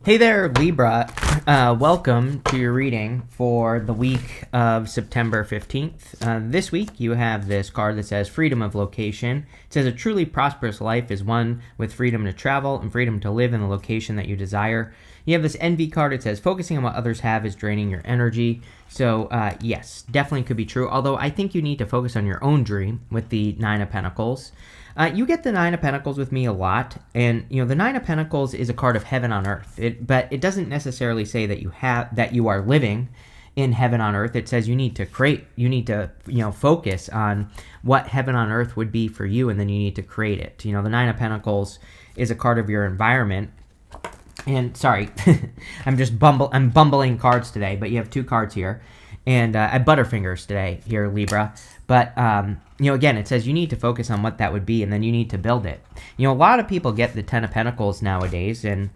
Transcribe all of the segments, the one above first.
Hey there, Libra. Welcome to your reading for the week of September 15th. This week, you have this card that says Freedom of Location. It says a truly prosperous life is one with freedom to travel and freedom to live in the location that you desire. You have this Envy card. It says focusing on what others have is draining your energy. So, yes, definitely could be true. Although I think you need to focus on your own dream with the Nine of Pentacles. You get the Nine of Pentacles with me a lot, and the Nine of Pentacles is a card of heaven on earth. But it doesn't necessarily say that you are living in heaven on earth. It says you need to create. You need to focus on what heaven on earth would be for you, and then you need to create it. The Nine of Pentacles is a card of your environment. And sorry, I'm bumbling cards today, but you have two cards here. And I butterfingers today here, Libra. But, again, it says you need to focus on what that would be, and then you need to build it. A lot of people get the Ten of Pentacles nowadays, and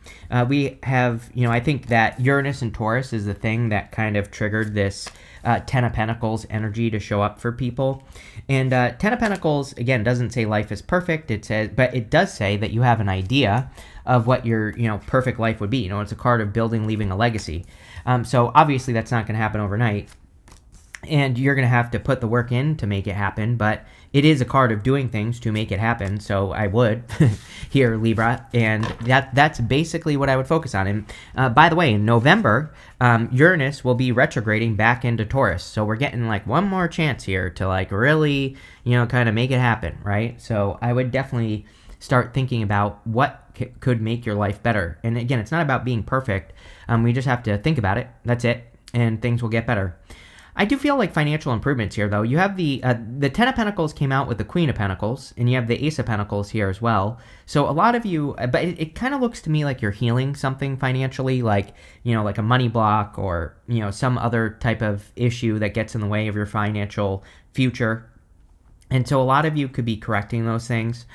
we have, I think that Uranus and Taurus is the thing that kind of triggered this Ten of Pentacles energy to show up for people. And Ten of Pentacles, again, doesn't say life is perfect. But it does say that you have an idea of what your, perfect life would be. It's a card of building, leaving a legacy. So obviously that's not going to happen overnight. And you're going to have to put the work in to make it happen, but it is a card of doing things to make it happen, so I would here, Libra, and that's basically what I would focus on. And by the way, in November, Uranus will be retrograding back into Taurus, so we're getting one more chance here to really, kind of make it happen, right? So I would definitely start thinking about what could make your life better. And again, it's not about being perfect. We just have to think about it. That's it, and things will get better. I do feel like financial improvements here, though. You have the Ten of Pentacles came out with the Queen of Pentacles, and you have the Ace of Pentacles here as well. So a lot of you, but it kind of looks to me like you're healing something financially, like a money block or some other type of issue that gets in the way of your financial future. And so a lot of you could be correcting those things.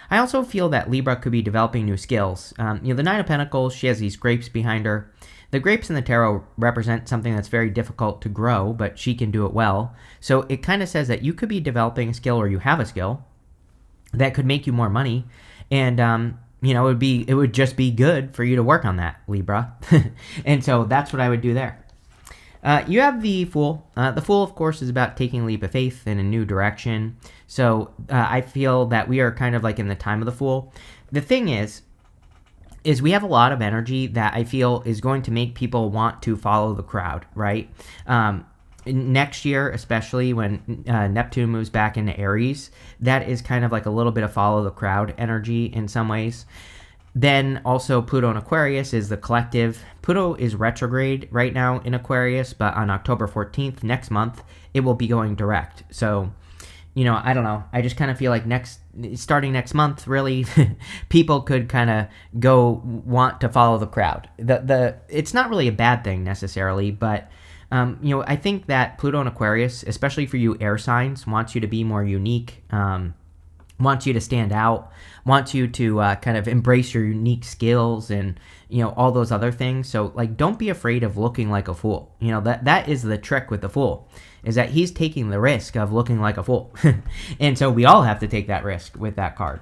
I also feel that Libra could be developing new skills. The Nine of Pentacles, she has these grapes behind her. The grapes in the tarot represent something that's very difficult to grow, but she can do it well. So it kind of says that you could be developing a skill, or you have a skill that could make you more money. And, it would just be good for you to work on that, Libra. And so that's what I would do there. You have the Fool. The Fool, of course, is about taking a leap of faith in a new direction. So I feel that we are kind of in the time of the Fool. The thing is we have a lot of energy that I feel is going to make people want to follow the crowd, right? Next year, especially when Neptune moves back into Aries, that is kind of a little bit of follow the crowd energy in some ways. Then also Pluto in Aquarius is the collective. Pluto is retrograde right now in Aquarius, but on October 14th, next month, it will be going direct. So, I don't know. I just kind of feel like starting next month, really, people could kind of want to follow the crowd. It's not really a bad thing necessarily, but I think that Pluto in Aquarius, especially for you air signs, wants you to be more unique, wants you to stand out, wants you to kind of embrace your unique skills and all those other things. So don't be afraid of looking like a fool. That is the trick with the Fool, is that he's taking the risk of looking like a fool. And so we all have to take that risk with that card.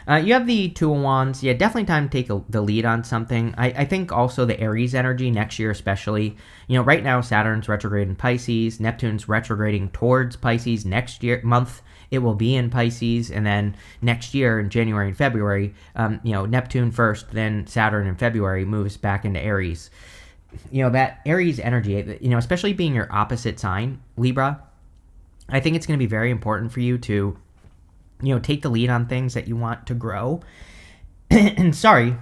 You have the Two of Wands. Yeah, definitely time to take the lead on something. I think also the Aries energy next year especially. Right now Saturn's retrograde in Pisces. Neptune's retrograding towards Pisces. Next month it will be in Pisces. And then next year in January and February, Neptune first, then Saturn in February moves back into Aries. That Aries energy, especially being your opposite sign, Libra, I think it's going to be very important for you to take the lead on things that you want to grow. And sorry,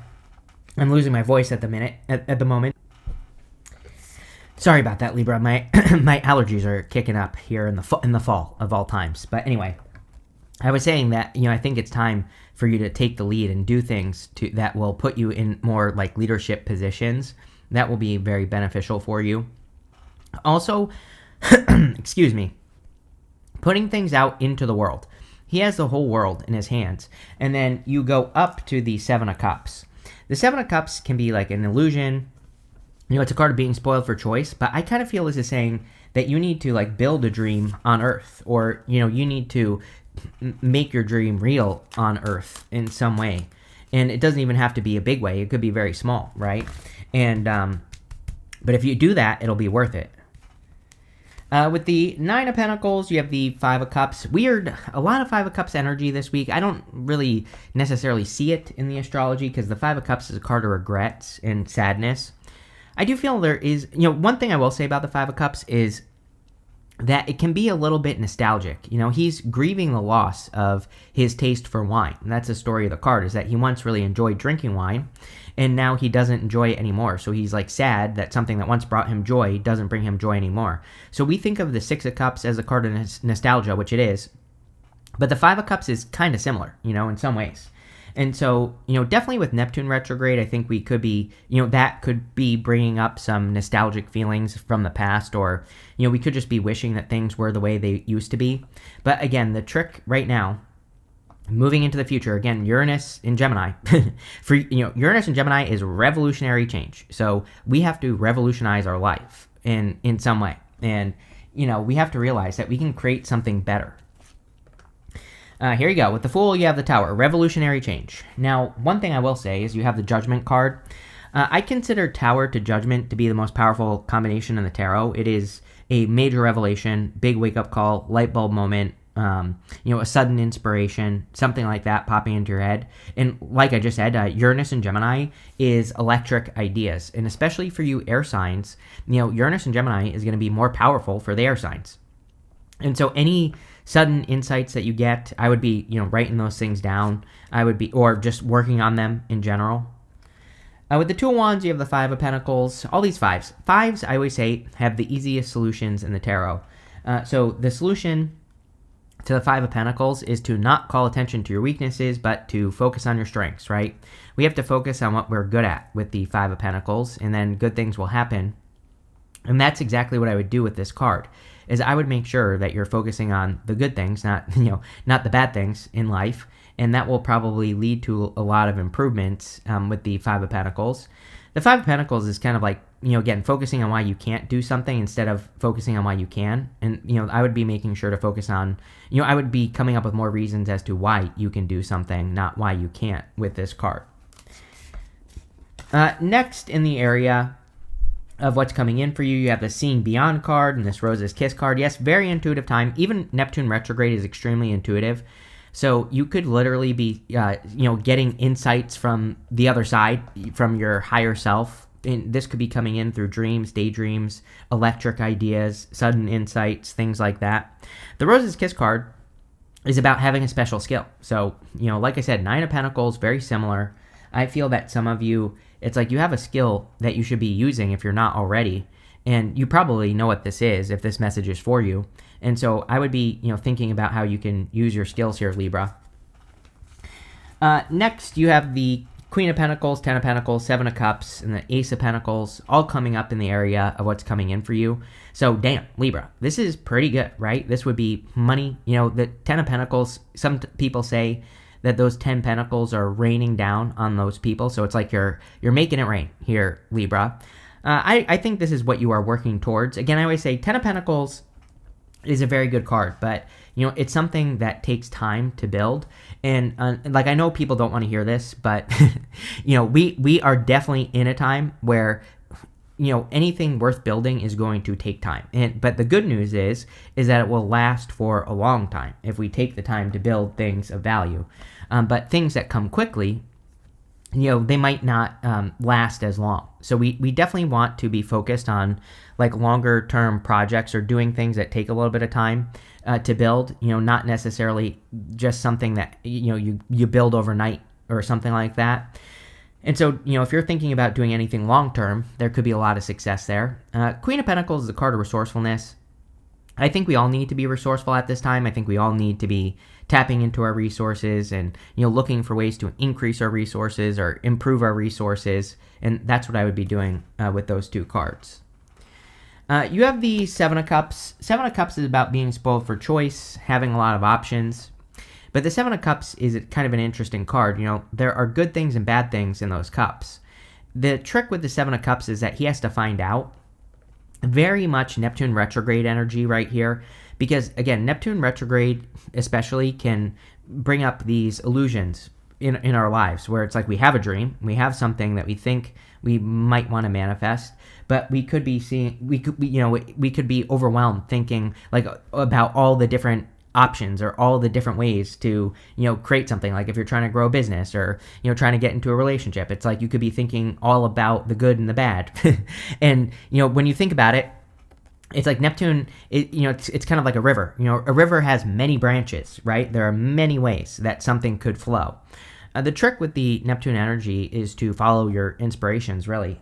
I'm losing my voice at the moment. Sorry about that, Libra. My my allergies are kicking up here in the fall of all times. But anyway, I was saying that I think it's time for you to take the lead and do things that will put you in more leadership positions. That will be very beneficial for you. Also, excuse me, putting things out into the world. He has the whole world in his hands. And then you go up to the Seven of Cups. The Seven of Cups can be an illusion. It's a card of being spoiled for choice. But I kind of feel this is saying that you need to build a dream on Earth. Or, you need to make your dream real on Earth in some way. And it doesn't even have to be a big way. It could be very small, right? And but if you do that, it'll be worth it. With the Nine of Pentacles, you have the Five of Cups. Weird, a lot of Five of Cups energy this week. I don't really necessarily see it in the astrology because the Five of Cups is a card of regrets and sadness. I do feel there is, one thing I will say about the Five of Cups is that it can be a little bit nostalgic. He's grieving the loss of his taste for wine. And that's the story of the card, is that he once really enjoyed drinking wine, and now he doesn't enjoy it anymore. So he's like sad that something that once brought him joy doesn't bring him joy anymore. So we think of the Six of Cups as a card of nostalgia, which it is. But the Five of Cups is kind of similar, in some ways. And so, definitely with Neptune retrograde, I think we could be, that could be bringing up some nostalgic feelings from the past, or, we could just be wishing that things were the way they used to be. But again, the trick right now, moving into the future, again, Uranus in Gemini, Uranus in Gemini is revolutionary change. So we have to revolutionize our life in some way. And, we have to realize that we can create something better. Here you go. With the Fool, you have the Tower. Revolutionary change. Now, one thing I will say is you have the Judgment card. I consider Tower to Judgment to be the most powerful combination in the tarot. It is a major revelation, big wake-up call, light bulb moment, a sudden inspiration, something like that popping into your head. And like I just said, Uranus and Gemini is electric ideas. And especially for you air signs, Uranus and Gemini is going to be more powerful for the air signs. And so any sudden insights that you get, I would be, writing those things down. I would be, or just working on them in general. With the Two of Wands, you have the Five of Pentacles. All these fives. Fives, I always say, have the easiest solutions in the tarot. So the solution to the Five of Pentacles is to not call attention to your weaknesses, but to focus on your strengths, right? We have to focus on what we're good at with the Five of Pentacles, and then good things will happen. And that's exactly what I would do with this card, is I would make sure that you're focusing on the good things, not the bad things in life. And that will probably lead to a lot of improvements with the Five of Pentacles. The Five of Pentacles is kind of like, again, focusing on why you can't do something instead of focusing on why you can. And, I would be making sure to focus on, I would be coming up with more reasons as to why you can do something, not why you can't with this card. Next in the area of what's coming in for you, you have the Seeing Beyond card and this Rose's Kiss card. Yes, very intuitive time. Even Neptune retrograde is extremely intuitive. So you could literally be, getting insights from the other side, from your higher self. And this could be coming in through dreams, daydreams, electric ideas, sudden insights, things like that. The Rose's Kiss card is about having a special skill. So, like I said, Nine of Pentacles, very similar. I feel that some of you, it's like you have a skill that you should be using if you're not already. And you probably know what this is if this message is for you. And so I would be, thinking about how you can use your skills here, Libra. Next, you have the Queen of Pentacles, Ten of Pentacles, Seven of Cups, and the Ace of Pentacles, all coming up in the area of what's coming in for you. So, damn, Libra, this is pretty good, right? This would be money. The Ten of Pentacles, some people say that those 10 pentacles are raining down on those people. So it's like you're making it rain here, Libra. I think this is what you are working towards. Again, I always say 10 of Pentacles is a very good card, but it's something that takes time to build. And I know people don't want to hear this, but we are definitely in a time where anything worth building is going to take time. But the good news is that it will last for a long time if we take the time to build things of value. But things that come quickly, they might not last as long. So we definitely want to be focused on longer term projects or doing things that take a little bit of time to build, not necessarily just something that, you build overnight or something like that. And so, if you're thinking about doing anything long term, there could be a lot of success there. Queen of Pentacles is a card of resourcefulness. I think we all need to be resourceful at this time. I think we all need to be tapping into our resources and, looking for ways to increase our resources or improve our resources. And that's what I would be doing with those two cards. You have the Seven of Cups. Seven of Cups is about being spoiled for choice, having a lot of options. But the Seven of Cups is kind of an interesting card. There are good things and bad things in those cups. The trick with the Seven of Cups is that he has to find out. Very much Neptune retrograde energy right here. Because, again, Neptune retrograde especially can bring up these illusions in our lives, where it's like we have a dream, we have something that we think we might want to manifest, but we could be we could be overwhelmed thinking like about all the different options or all the different ways to create something. Like if you're trying to grow a business or trying to get into a relationship, it's like you could be thinking all about the good and the bad. And when you think about it, it's like Neptune, it's kind of like a river. A river has many branches, right? There are many ways that something could flow. The trick with the Neptune energy is to follow your inspirations, really.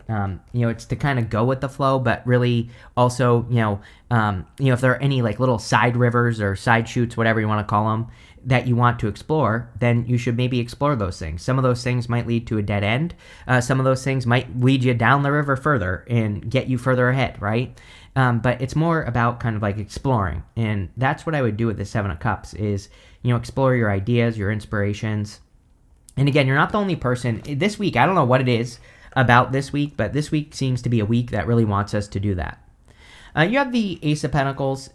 It's to kind of go with the flow, but really also, if there are any like little side rivers or side chutes, whatever you want to call them, that you want to explore, then you should maybe explore those things. Some of those things might lead to a dead end. Some of those things might lead you down the river further and get you further ahead, right? But it's more about kind of like exploring. And that's what I would do with the Seven of Cups is, explore your ideas, your inspirations. And again, you're not the only person. This week, I don't know what it is about this week, but this week seems to be a week that really wants us to do that. You have the Ace of Pentacles.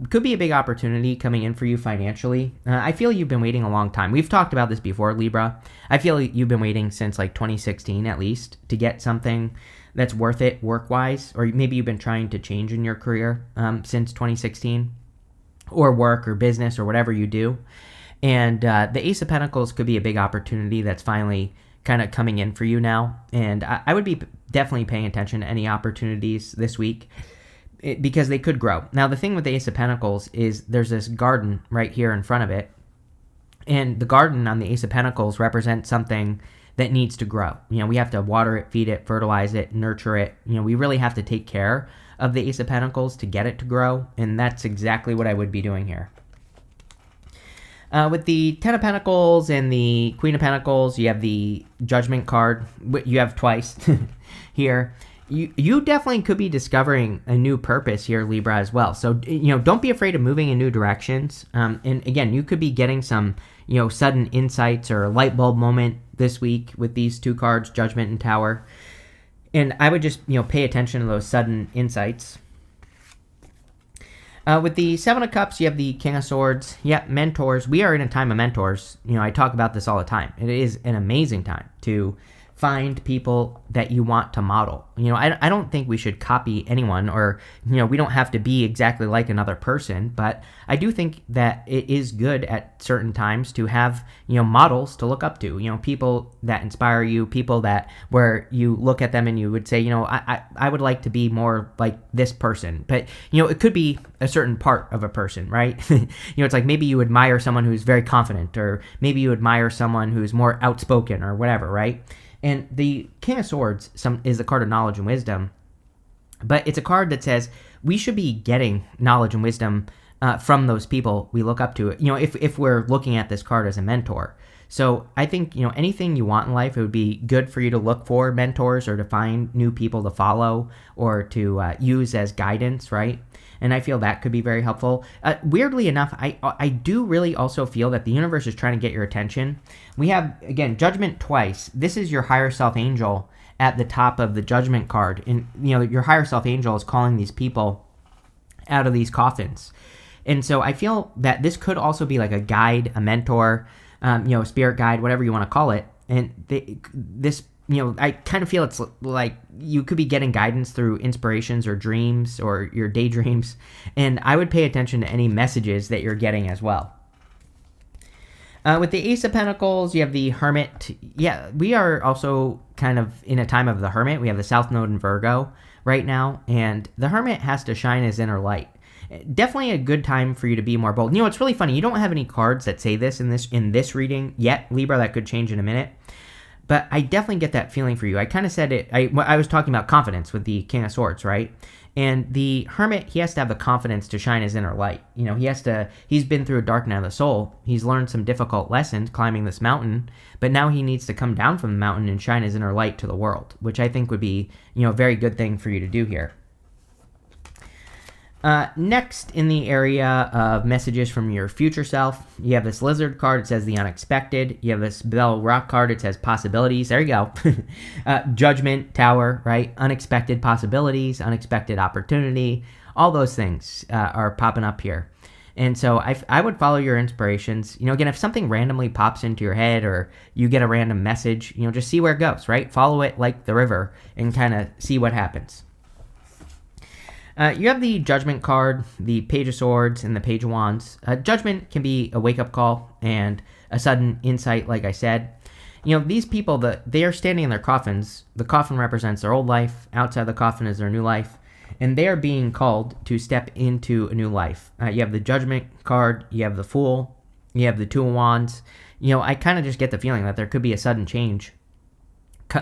Could be a big opportunity coming in for you financially. I feel you've been waiting a long time. We've talked about this before, Libra. I feel you've been waiting since like 2016 at least to get something that's worth it work-wise, or maybe you've been trying to change in your career since 2016, or work or business or whatever you do. And the Ace of Pentacles could be a big opportunity that's finally kind of coming in for you now. And I would be definitely paying attention to any opportunities this week because they could grow. Now, the thing with the Ace of Pentacles is there's this garden right here in front of it. And the garden on the Ace of Pentacles represents something that needs to grow. We have to water it, feed it, fertilize it, nurture it. We really have to take care of the Ace of Pentacles to get it to grow. And that's exactly what I would be doing here. With the Ten of Pentacles and the Queen of Pentacles, you have the Judgment card. You have twice here. You definitely could be discovering a new purpose here, Libra, as well. So, don't be afraid of moving in new directions. And again, you could be getting some, sudden insights or a light bulb moment this week with these two cards, Judgment and Tower. And I would just, pay attention to those sudden insights. With the Seven of Cups, you have the King of Swords. Yeah, mentors. We are in a time of mentors. I talk about this all the time. It is an amazing time to find people that you want to model. I don't think we should copy anyone or, we don't have to be exactly like another person, but I do think that it is good at certain times to have, models to look up to, people that inspire you, people that where you look at them and you would say, I would like to be more like this person, but, it could be a certain part of a person, right? It's like maybe you admire someone who's very confident, or maybe you admire someone who's more outspoken or whatever, right? And the King of Swords is a card of knowledge and wisdom, but it's a card that says we should be getting knowledge and wisdom from those people we look up to. If we're looking at this card as a mentor. So I think, anything you want in life, it would be good for you to look for mentors or to find new people to follow or to use as guidance, right? And I feel that could be very helpful. Weirdly enough, I do really also feel that the universe is trying to get your attention. We have, again, Judgment twice. This is your higher self angel at the top of the Judgment card. And, your higher self angel is calling these people out of these coffins. And so I feel that this could also be like a guide, a mentor, a spirit guide, whatever you want to call it. And this I kind of feel it's like you could be getting guidance through inspirations or dreams or your daydreams. And I would pay attention to any messages that you're getting as well. With the Ace of Pentacles, you have the Hermit. Yeah, we are also kind of in a time of the Hermit. We have the South Node in Virgo right now. And the Hermit has to shine his inner light. Definitely a good time for you to be more bold. It's really funny. You don't have any cards that say this in this reading yet, Libra. That could change in a minute. But I definitely get that feeling for you. I kind of said it. I was talking about confidence with the King of Swords, right? And the Hermit, he has to have the confidence to shine his inner light. He's been through a dark night of the soul. He's learned some difficult lessons climbing this mountain, but now he needs to come down from the mountain and shine his inner light to the world, which I think would be, a very good thing for you to do here. Next, in the area of messages from your future self, you have this Lizard card. It says the unexpected. You have this Bell Rock card. It says possibilities. There you go. Judgment, Tower, right? Unexpected possibilities, unexpected opportunity. All those things are popping up here. And so I would follow your inspirations. Again, if something randomly pops into your head or you get a random message, just see where it goes, right? Follow it like the river and kind of see what happens. You have the Judgment card, the Page of Swords, and the Page of Wands. Judgment can be a wake-up call and a sudden insight, like I said. These people, they are standing in their coffins. The coffin represents their old life. Outside the coffin is their new life. And they are being called to step into a new life. You have the Judgment card, you have the Fool, you have the Two of Wands. I kind of just get the feeling that there could be a sudden change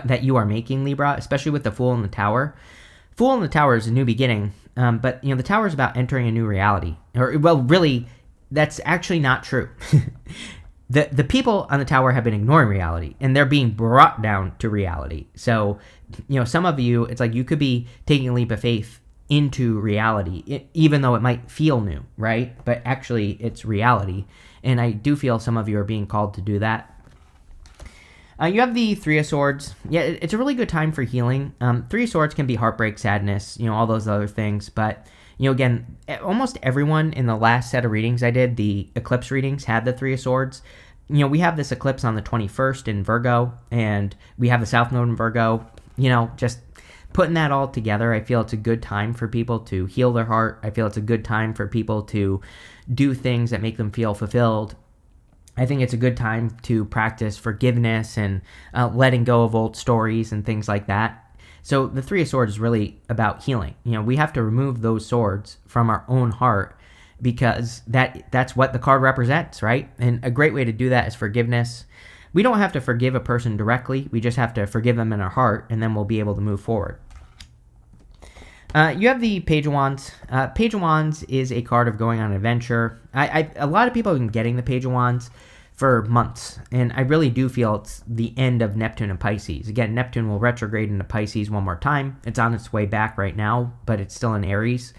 that you are making, Libra, especially with the Fool and the Tower. Fool and the Tower is a new beginning, but the Tower is about entering a new reality. Really, that's actually not true. The people on the Tower have been ignoring reality, and they're being brought down to reality. So, some of you, it's like you could be taking a leap of faith into reality, even though it might feel new, right? But actually, it's reality. And I do feel some of you are being called to do that. You have the Three of Swords. Yeah, it's a really good time for healing. Three of Swords can be heartbreak, sadness, all those other things. But, again, almost everyone in the last set of readings I did, the eclipse readings, had the Three of Swords. We have this eclipse on the 21st in Virgo, and we have the South Node in Virgo. Just putting that all together, I feel it's a good time for people to heal their heart. I feel it's a good time for people to do things that make them feel fulfilled. I think it's a good time to practice forgiveness and letting go of old stories and things like that. So the Three of Swords is really about healing. We have to remove those swords from our own heart because that's what the card represents, right? And a great way to do that is forgiveness. We don't have to forgive a person directly. We just have to forgive them in our heart, and then we'll be able to move forward. You have the Page of Wands. Page of Wands is a card of going on an adventure. A lot of people have been getting the Page of Wands for months, and I really do feel it's the end of Neptune and Pisces. Again, Neptune will retrograde into Pisces one more time. It's on its way back right now, but it's still in Aries.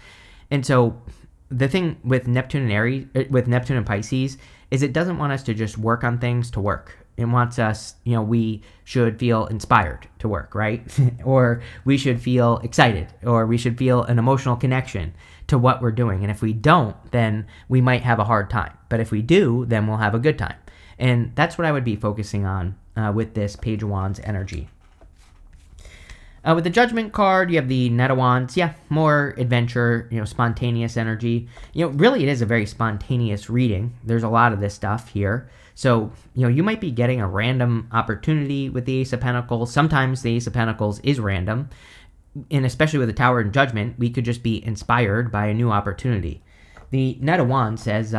And so the thing with Neptune and Pisces is it doesn't want us to just work on things to work. It wants us, we should feel inspired to work, right? Or we should feel excited, or we should feel an emotional connection to what we're doing. And if we don't, then we might have a hard time. But if we do, then we'll have a good time. And that's what I would be focusing on with this Page of Wands energy. With the Judgment card, you have the Knight of Wands. Yeah, more adventure, spontaneous energy. Really it is a very spontaneous reading. There's a lot of this stuff here. So, you might be getting a random opportunity with the Ace of Pentacles. Sometimes the Ace of Pentacles is random. And especially with the Tower and Judgment, we could just be inspired by a new opportunity. The Knight of Wands says,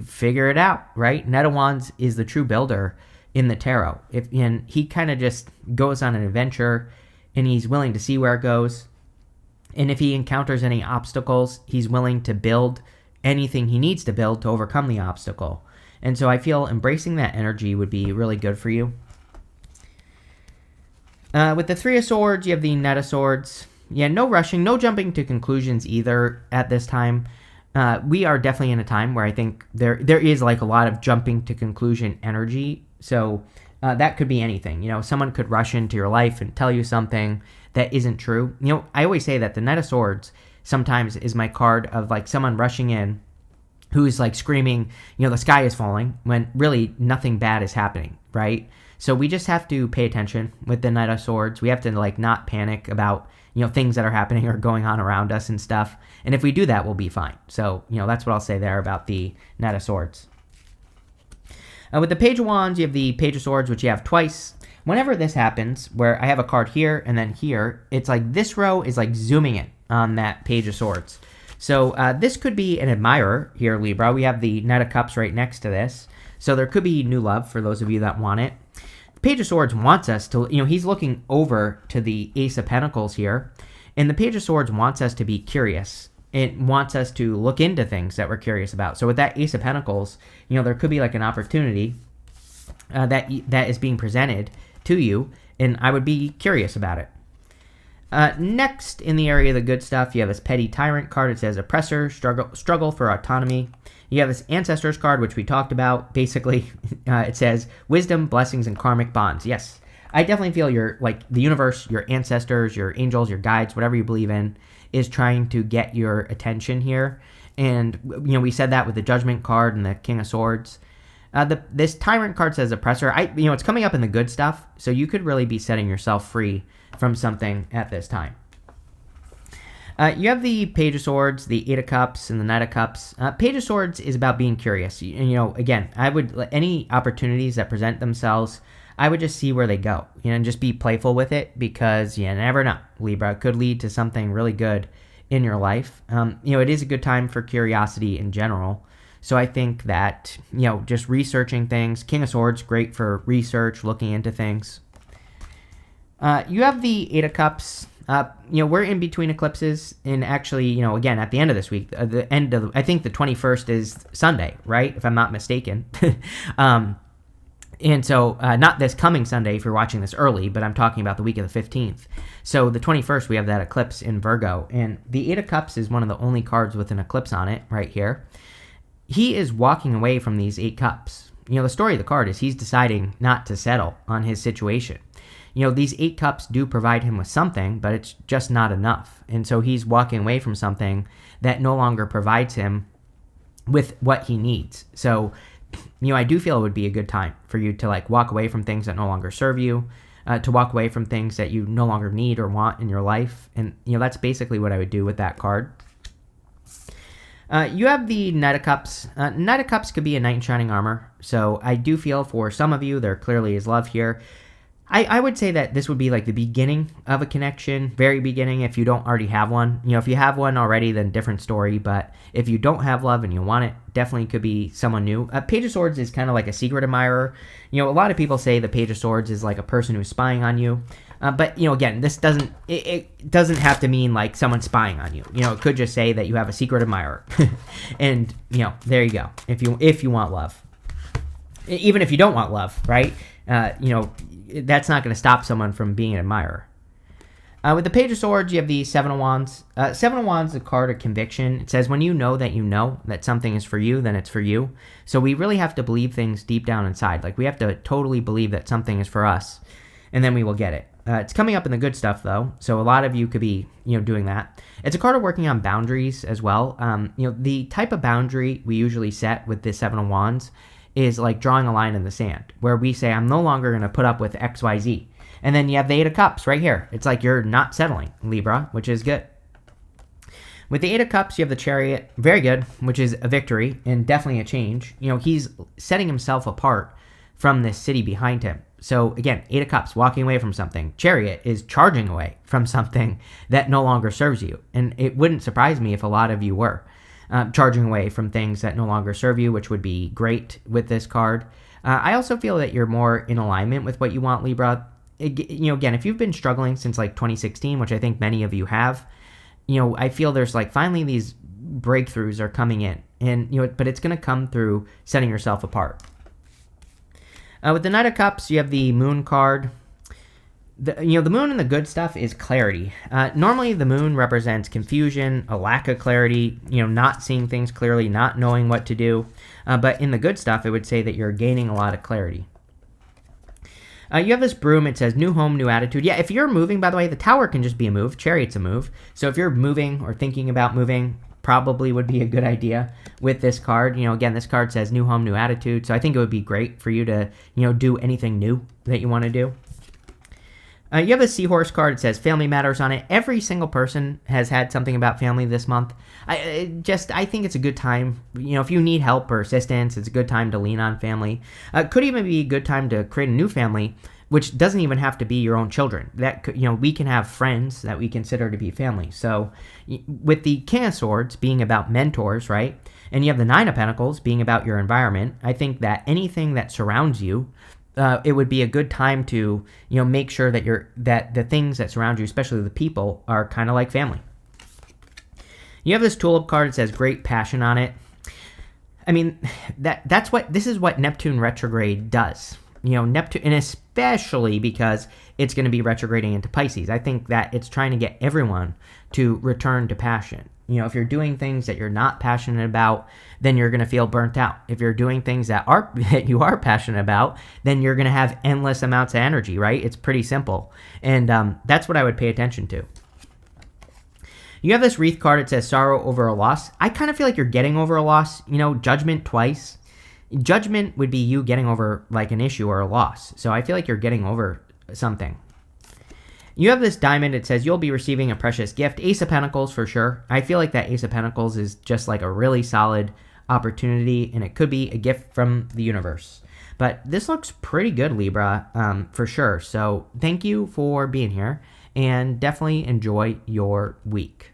figure it out, right? Knight of Wands is the true builder in the tarot. And he kind of just goes on an adventure, and he's willing to see where it goes. And if he encounters any obstacles, he's willing to build anything he needs to build to overcome the obstacle. And so I feel embracing that energy would be really good for you. With the Three of Swords, you have the Knight of Swords. Yeah, no rushing, no jumping to conclusions either at this time. We are definitely in a time where I think there is like a lot of jumping to conclusion energy. So that could be anything. Someone could rush into your life and tell you something that isn't true. I always say that the Knight of Swords sometimes is my card of like someone rushing in who's like screaming, the sky is falling, when really nothing bad is happening, right? So we just have to pay attention with the Knight of Swords. We have to like not panic about, things that are happening or going on around us and stuff. And if we do that, we'll be fine. So, that's what I'll say there about the Knight of Swords. With the Page of Wands, you have the Page of Swords, which you have twice. Whenever this happens, where I have a card here and then here, it's like this row is like zooming in on that Page of Swords. So this could be an admirer here, Libra. We have the Knight of Cups right next to this. So there could be new love for those of you that want it. The Page of Swords wants us to, he's looking over to the Ace of Pentacles here. And the Page of Swords wants us to be curious. It wants us to look into things that we're curious about. So with that Ace of Pentacles, there could be like an opportunity that is being presented to you. And I would be curious about it. Next, in the area of the good stuff, you have this Petty Tyrant card. It says Oppressor, struggle for autonomy. You have this Ancestors card, which we talked about. Basically, it says Wisdom, Blessings, and Karmic Bonds. Yes, I definitely feel the universe, your ancestors, your angels, your guides, whatever you believe in, is trying to get your attention here. And, we said that with the Judgment card and the King of Swords. This Tyrant card says Oppressor. It's coming up in the good stuff, so you could really be setting yourself free from something at this time. You have the Page of Swords, the Eight of Cups, and the Knight of Cups. Page of Swords is about being curious. Again, I would, any opportunities that present themselves, I would just see where they go, and just be playful with it, because you never know, Libra. It could lead to something really good in your life. It is a good time for curiosity in general. So I think that, just researching things. King of Swords, great for research, looking into things. You have the Eight of Cups. We're in between eclipses, and actually, again, at the end of this week, I think the 21st is Sunday, right? If I'm not mistaken. And so, not this coming Sunday if you're watching this early, but I'm talking about the week of the 15th. So the 21st, we have that eclipse in Virgo, and the Eight of Cups is one of the only cards with an eclipse on it right here. He is walking away from these 8 cups. The story of the card is he's deciding not to settle on his situation. These 8 cups do provide him with something, but it's just not enough. And so he's walking away from something that no longer provides him with what he needs. So, I do feel it would be a good time for you to walk away from things that no longer serve you, to walk away from things that you no longer need or want in your life. And, that's basically what I would do with that card. You have the Knight of Cups. Knight of Cups could be a knight in shining armor. So I do feel for some of you, there clearly is love here. I would say that this would be the beginning of a connection, very beginning, if you don't already have one. If you have one already, then different story. But if you don't have love and you want it, definitely could be someone new. Page of Swords is kind of like a secret admirer. A lot of people say the Page of Swords is like a person who's spying on you. But, again, this doesn't, it doesn't have to mean someone spying on you. It could just say that you have a secret admirer. And, there you go. If you want love. Even if you don't want love, right? That's not going to stop someone from being an admirer. With the Page of Swords, you have the Seven of Wands. Seven of Wands is a card of conviction. It says when you know that something is for you, then it's for you. So we really have to believe things deep down inside. We have to totally believe that something is for us, and then we will get it. It's coming up in the good stuff, though, so a lot of you could be, doing that. It's a card of working on boundaries as well. The type of boundary we usually set with the Seven of Wands is drawing a line in the sand, where we say, I'm no longer going to put up with XYZ. And then you have the Eight of Cups right here. It's you're not settling, Libra, which is good. With the Eight of Cups, you have the Chariot, very good, which is a victory and definitely a change. He's setting himself apart from this city behind him. So again, Eight of Cups, walking away from something. Chariot is charging away from something that no longer serves you. And it wouldn't surprise me if a lot of you were charging away from things that no longer serve you, which would be great with this card. I also feel that you're more in alignment with what you want, Libra. Again, if you've been struggling since 2016, which I think many of you have, I feel there's finally these breakthroughs are coming in. And, but it's going to come through setting yourself apart. With the Knight of Cups, you have the Moon card. The moon in the good stuff is clarity. Normally, the moon represents confusion, a lack of clarity, not seeing things clearly, not knowing what to do. But in the good stuff, it would say that you're gaining a lot of clarity. You have this broom. It says new home, new attitude. Yeah, if you're moving, by the way, the tower can just be a move. Chariot's a move. So if you're moving or thinking about moving, probably would be a good idea with this card. Again, this card says new home, new attitude. So I think it would be great for you to, do anything new that you want to do. You have a Seahorse card. It says family matters on it. Every single person has had something about family this month. I think it's a good time. If you need help or assistance, it's a good time to lean on family. Could even be a good time to create a new family, which doesn't even have to be your own children. That could, we can have friends that we consider to be family. So with the King of Swords being about mentors, right? And you have the Nine of Pentacles being about your environment. I think that anything that surrounds you, it would be a good time to, make sure that the things that surround you, especially the people, are kind of like family. You have this Tulip card. It says great passion on it. I mean, this is what Neptune retrograde does. Neptune, and especially because it's going to be retrograding into Pisces. I think that it's trying to get everyone to return to passion. If you're doing things that you're not passionate about, then you're going to feel burnt out. If you're doing things that you are passionate about, then you're going to have endless amounts of energy, right? It's pretty simple. And that's what I would pay attention to. You have this wreath card. It says sorrow over a loss. I kind of feel like you're getting over a loss. Judgment twice. Judgment would be you getting over like an issue or a loss. So I feel like you're getting over something. You have this diamond. It says you'll be receiving a precious gift. Ace of Pentacles for sure. I feel like that Ace of Pentacles is just like a really solid opportunity, and it could be a gift from the universe. But this looks pretty good, Libra, for sure. So thank you for being here, and definitely enjoy your week.